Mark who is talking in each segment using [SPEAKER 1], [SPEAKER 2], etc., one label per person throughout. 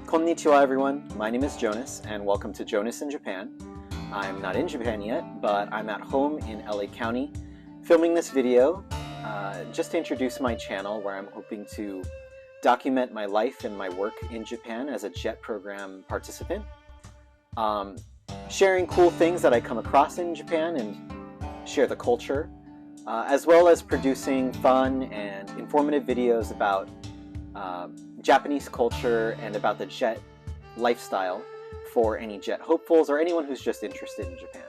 [SPEAKER 1] Konnichiwa everyone, my name is Jonas and welcome to Jonas in Japan. I'm not in Japan yet, but I'm at home in LA County filming this video just to introduce my channel where I'm hoping to document my life and my work in Japan as a JET program participant. Sharing cool things that I come across in Japan and share the culture, as well as producing fun and informative videos about Japanese culture and about the JET lifestyle for any JET hopefuls or anyone who's just interested in Japan.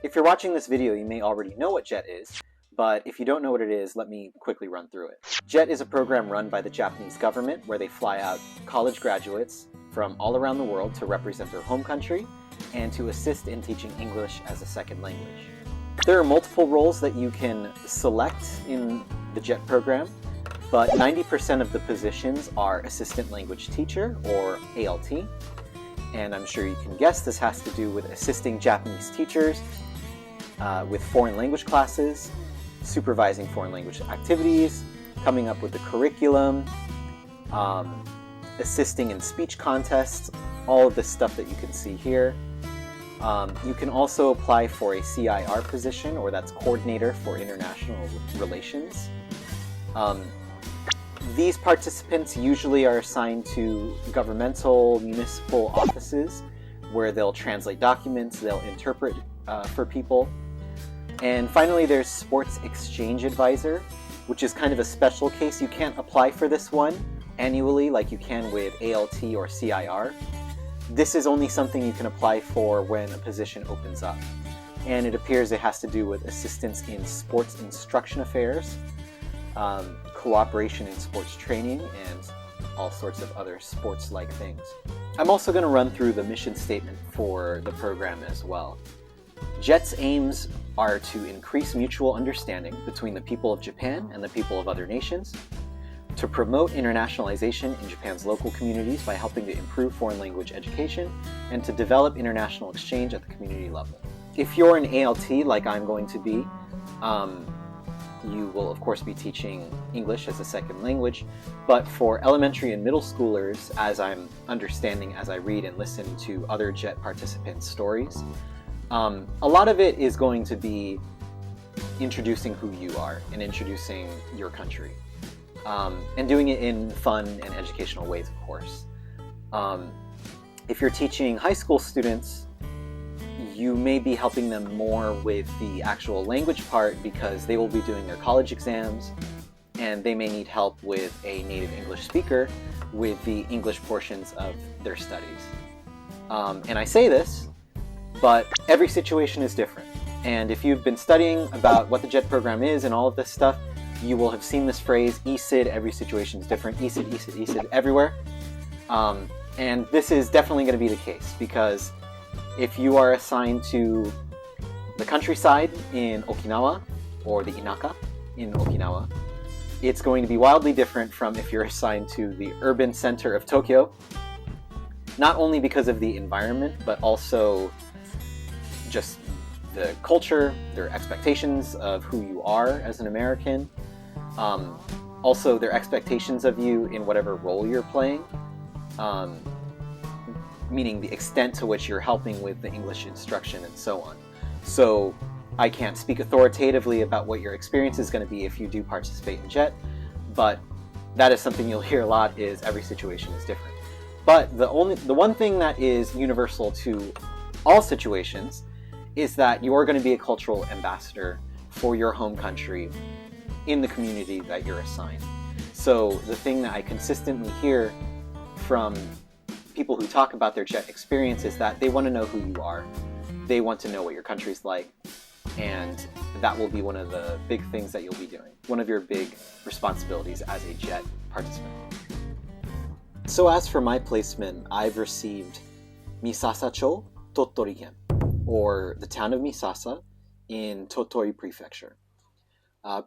[SPEAKER 1] If you're watching this video, you may already know what JET is, but if you don't know what it is, let me quickly run through it. JET is a program run by the Japanese government where they fly out college graduates from all around the world to represent their home country and to assist in teaching English as a second language. There are multiple roles that you can select in the JET program, but 90% of the positions are assistant language teacher, or ALT, and I'm sure you can guess this has to do with assisting Japanese teachers with foreign language classes, supervising foreign language activities, coming up with the curriculum, assisting in speech contests, all of this stuff that you can see here. You can also apply for a CIR position, or that's Coordinator for International Relations. These participants usually are assigned to governmental, municipal offices where they'll translate documents, they'll interpret for people. And finally, there's Sports Exchange Advisor, which is kind of a special case. You can't apply for this one annually like you can with ALT or CIR. This is only something you can apply for when a position opens up. And it appears it has to do with assistance in sports instruction affairs, cooperation in sports training, and all sorts of other sports-like things. I'm also going to run through the mission statement for the program as well. JET's aims are to increase mutual understanding between the people of Japan and the people of other nations, to promote internationalization in Japan's local communities by helping to improve foreign language education, and to develop international exchange at the community level. If you're an ALT, like I'm going to be, you will of course be teaching English as a second language, but for elementary and middle schoolers, as I'm understanding as I read and listen to other JET participants' stories, a lot of it is going to be introducing who you are and introducing your country, and doing it in fun and educational ways, of course. If you're teaching high school students, you may be helping them more with the actual language part because they will be doing their college exams and they may need help with a native English speaker with the English portions of their studies. And I say this, but every situation is different. And if you've been studying about what the JET program is and all of this stuff, you will have seen this phrase, ESID, every situation is different, ESID, ESID, ESID, everywhere. And this is definitely going to be the case because if you are assigned to the countryside in Okinawa, or the inaka in Okinawa, it's going to be wildly different from if you're assigned to the urban center of Tokyo, not only because of the environment, but also just the culture, their expectations of who you are as an American, also their expectations of you in whatever role you're playing, meaning the extent to which you're helping with the English instruction and so on. So I can't speak authoritatively about what your experience is going to be if you do participate in JET, but that is something you'll hear a lot, is every situation is different. But the one thing that is universal to all situations is that you are going to be a cultural ambassador for your home country in the community that you're assigned. So the thing that I consistently hear from people who talk about their JET experience is that they want to know who you are, they want to know what your country's like, and that will be one of the big things that you'll be doing, one of your big responsibilities as a JET participant. So as for my placement, I've received Misasa-cho, Tottori-gen, or the town of Misasa in Tottori Prefecture.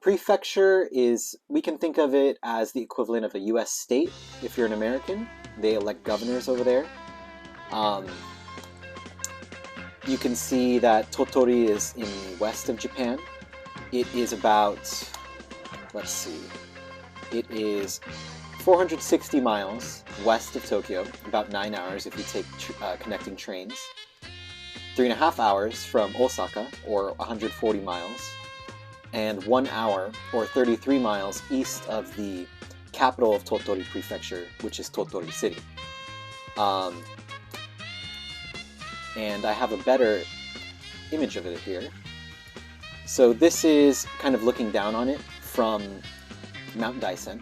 [SPEAKER 1] Prefecture is, we can think of it as the equivalent of a US state if you're an American. They elect governors over there. You can see that Tottori is in the west of Japan. It is about, let's see, It is 460 miles west of Tokyo, about 9 hours if you take connecting trains. 3.5 hours from Osaka, or 140 miles, and 1 hour, or 33 miles east of the capital of Tottori Prefecture, which is Tottori City. And I have a better image of it here. So this is kind of looking down on it from Mount Daisen.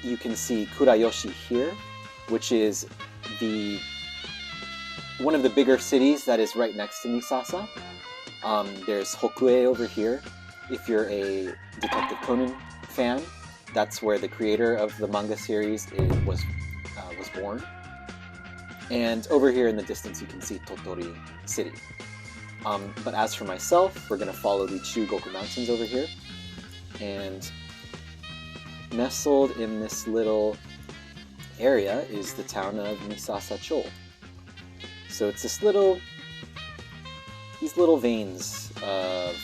[SPEAKER 1] You can see Kurayoshi here, which is one of the bigger cities that is right next to Misasa. There's Hokue over here. If you're a Detective Conan fan, that's where the creator of the manga series was born. And over here in the distance, you can see Tottori City. But as for myself, we're going to follow the Chugoku Mountains over here. And nestled in this little area is the town of Misasa-cho. So it's these little veins of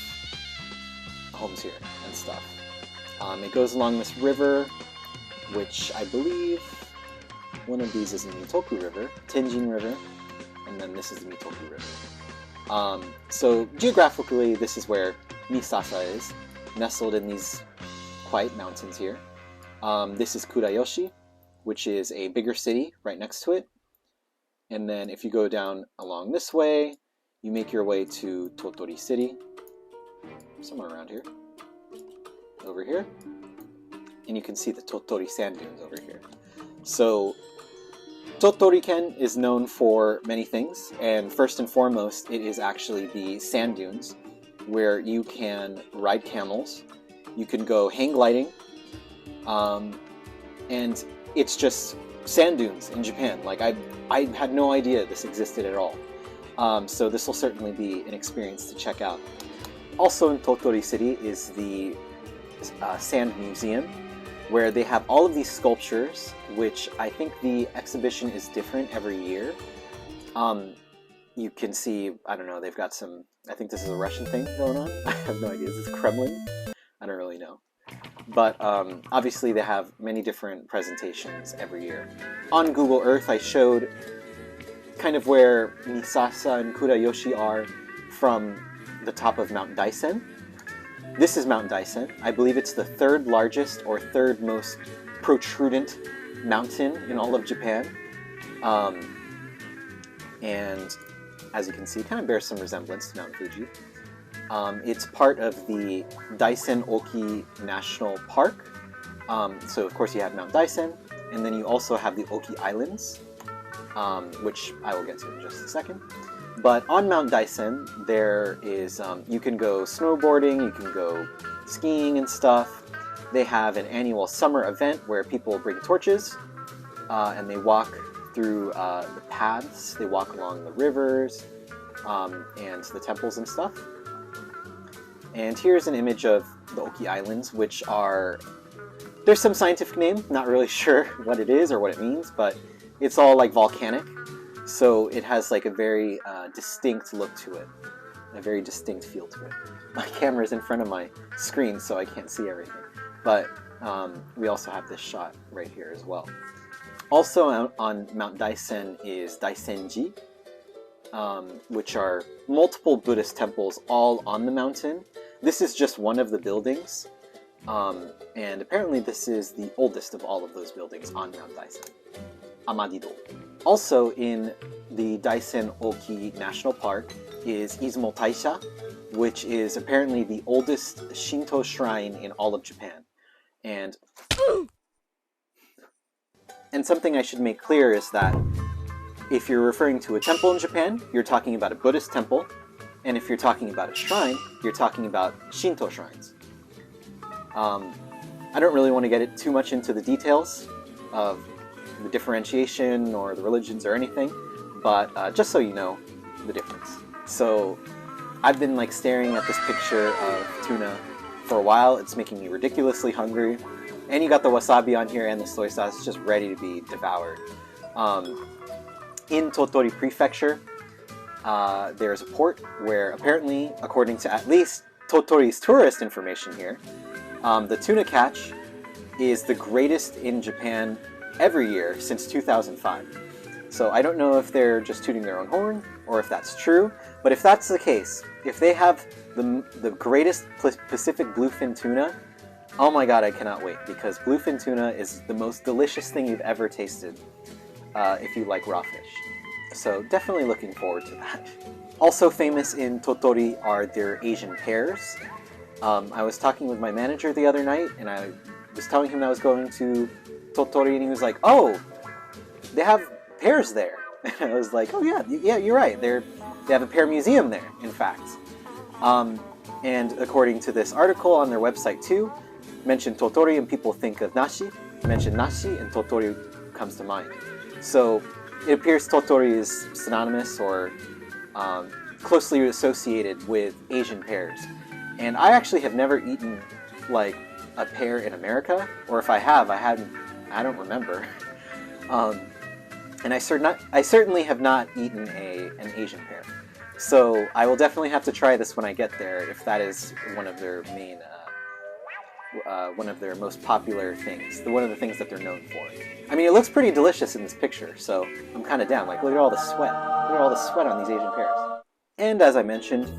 [SPEAKER 1] homes here and stuff. It goes along this river, which I believe one of these is the Mitoku River, Tenjin River, and then this is the Mitoku River. So geographically, this is where Misasa is, nestled in these quiet mountains here. This is Kurayoshi, which is a bigger city right next to it. And then if you go down along this way, you make your way to Tottori City, somewhere around here, over here. And you can see the Tottori sand dunes over here. So Tottori-ken is known for many things, and first and foremost, it is actually the sand dunes, where you can ride camels, you can go hang gliding, and it's just sand dunes in Japan. Like, I had no idea this existed at all. So this will certainly be an experience to check out. Also in Tottori City is the Sand Museum, where they have all of these sculptures, which I think the exhibition is different every year. You can see, I don't know, they've got some, I think this is a Russian thing going on. I have no idea. Is this Kremlin? I don't really know. But obviously they have many different presentations every year. On Google Earth, I showed kind of where Misasa and Kurayoshi are from the top of Mount Daisen. This is Mount Daisen. I believe it's the third largest or third most protrudent mountain in all of Japan. And as you can see, it kind of bears some resemblance to Mount Fuji. It's part of the Daisen-Oki National Park. So of course you have Mount Daisen, and then you also have the Oki Islands, which I will get to in just a second. But on Mount Daisen, there is, you can go snowboarding, you can go skiing and stuff. They have an annual summer event where people bring torches, and they walk through the paths, they walk along the rivers, and the temples and stuff. And here's an image of the Oki Islands, which are, there's some scientific name, not really sure what it is or what it means, but it's all like volcanic. So it has like a very distinct look to it, a very distinct feel to it. My camera is in front of my screen, so I can't see everything. But we also have this shot right here as well. Also on Mount Daisen is Daisen-ji, which are multiple Buddhist temples all on the mountain. This is just one of the buildings, and apparently this is the oldest of all of those buildings on Mount Daisen. Amadido. Also in the Daisen-Oki National Park is Izumo Taisha, which is apparently the oldest Shinto shrine in all of Japan. And something I should make clear is that if you're referring to a temple in Japan, you're talking about a Buddhist temple, and if you're talking about a shrine, you're talking about Shinto shrines. I don't really want to get too much into the details of the differentiation or the religions or anything, but just so you know the difference. So I've been like staring at this picture of tuna for a while. It's making me ridiculously hungry, and you got the wasabi on here and the soy sauce just ready to be devoured. In Tottori Prefecture, there's a port where apparently, according to at least Tottori's tourist information here, The tuna catch is the greatest in Japan every year since 2005. So I don't know if they're just tooting their own horn, or if that's true, but if that's the case, if they have the greatest Pacific bluefin tuna, oh my god, I cannot wait, because bluefin tuna is the most delicious thing you've ever tasted if you like raw fish. So definitely looking forward to that. Also famous in Tottori are their Asian pears. I was talking with my manager the other night, and I was telling him I was going to Tottori, and he was like, "Oh, they have pears there." And I was like, "Oh yeah, you're right. They have a pear museum there, in fact." And according to this article on their website too, mention Tottori and people think of nashi. Mention nashi and Tottori comes to mind. So it appears Tottori is synonymous or closely associated with Asian pears. And I actually have never eaten like a pear in America, or if I have, I don't remember. And I certainly have not eaten an Asian pear. So I will definitely have to try this when I get there, if that is one of their main, one of their most popular things, one of the things that they're known for. I mean, it looks pretty delicious in this picture, so I'm kind of down. Like, look at all the sweat. Look at all the sweat on these Asian pears. And as I mentioned,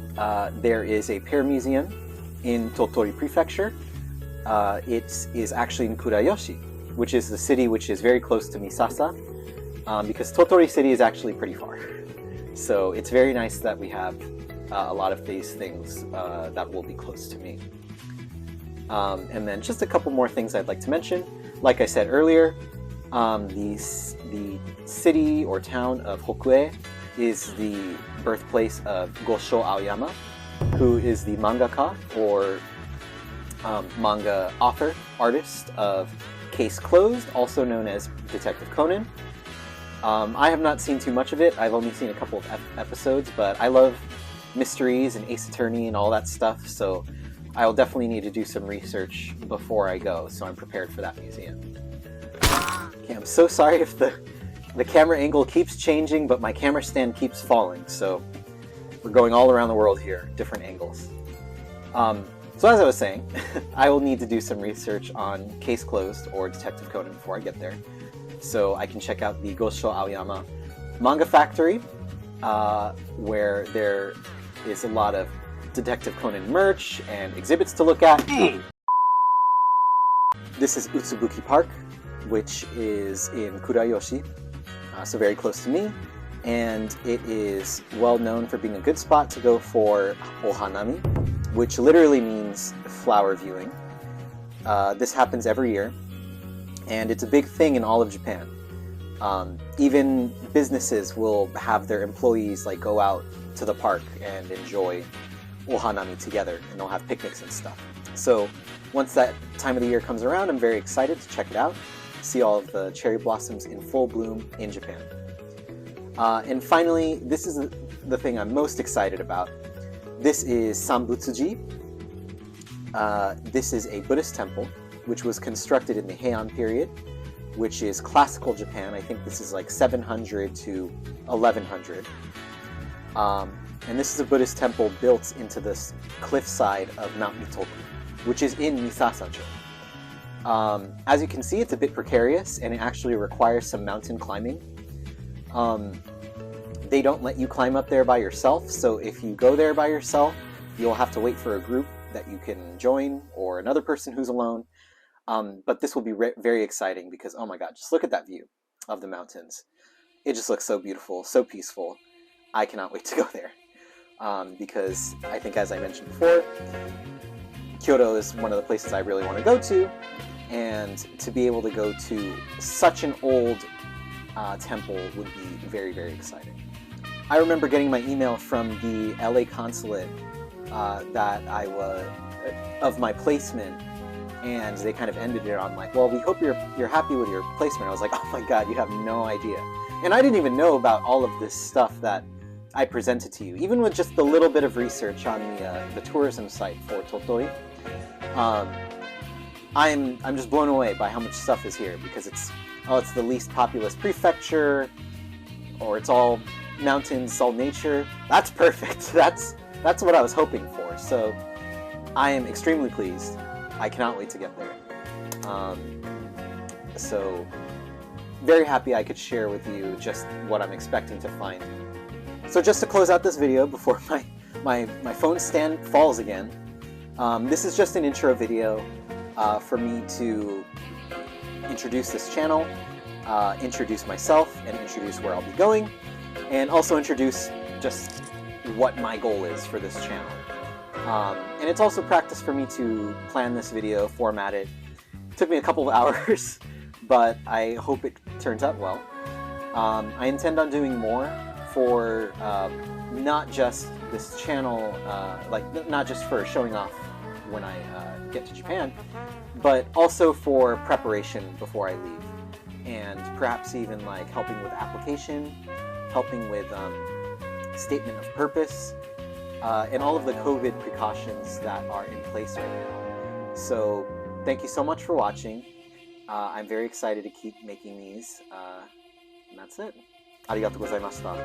[SPEAKER 1] there is a pear museum in Tottori Prefecture. It is actually in Kurayoshi, which is the city which is very close to Misasa, because Tottori City is actually pretty far. So it's very nice that we have a lot of these things that will be close to me. And then just a couple more things I'd like to mention. Like I said earlier, the city or town of Hokue is the birthplace of Gosho Aoyama, who is the mangaka or manga author, artist of Case Closed, also known as Detective Conan. I have not seen too much of it. I've only seen a couple of episodes, but I love mysteries and Ace Attorney and all that stuff, so I'll definitely need to do some research before I go, so I'm prepared for that museum. Okay, I'm so sorry if the camera angle keeps changing, but my camera stand keeps falling, so we're going all around the world here, different angles. So as I was saying, I will need to do some research on Case Closed or Detective Conan before I get there, so I can check out the Gosho Aoyama Manga Factory, where there is a lot of Detective Conan merch and exhibits to look at. This is Utsubuki Park, which is in Kurayoshi, so very close to me, and it is well known for being a good spot to go for ohanami, which literally means flower viewing. This happens every year, and it's a big thing in all of Japan. Even businesses will have their employees like go out to the park and enjoy ohanami together, and they'll have picnics and stuff. So once that time of the year comes around, I'm very excited to check it out, see all of the cherry blossoms in full bloom in Japan. And finally, this is the thing I'm most excited about. This is sanbutsu-ji. This is a Buddhist temple which was constructed in the Heian period, which is classical Japan. I think this is like 700 to 1100. And this is a Buddhist temple built into this cliffside of Mount Mitoku, which is in Misasa-cho. As you can see, it's a bit precarious, and it actually requires some mountain climbing. They don't let you climb up there by yourself, so if you go there by yourself, you'll have to wait for a group that you can join, or another person who's alone. But this will be very exciting because, oh my god, just look at that view of the mountains. It just looks so beautiful, so peaceful. I cannot wait to go there. Because I think, as I mentioned before, Kyoto is one of the places I really want to go to, and to be able to go to such an old temple would be very, very exciting. I remember getting my email from the LA consulate of my placement, and they kind of ended it on like, well, we hope you're happy with your placement. I was like, oh my god, you have no idea. And I didn't even know about all of this stuff that I presented to you, even with just the little bit of research on the tourism site for Tottori. I'm just blown away by how much stuff is here, because it's the least populous prefecture, or it's all mountains, it's all nature. That's perfect. That's what I was hoping for. So I am extremely pleased I cannot wait to get there. So, very happy I could share with you just what I'm expecting to find. So just to close out this video before my phone stand falls again, this is just an intro video for me to introduce this channel, introduce myself, and introduce where I'll be going, and also introduce just what my goal is for this channel. And it's also practice for me to plan this video, format it. It took me a couple of hours, but I hope it turns out well. I intend on doing more for not just this channel, not just for showing off when I get to Japan, but also for preparation before I leave, and perhaps even like helping with application, helping with statement of purpose, and all of the COVID precautions that are in place right now. So thank you so much for watching. I'm very excited to keep making these, and that's it. ありがとうございました。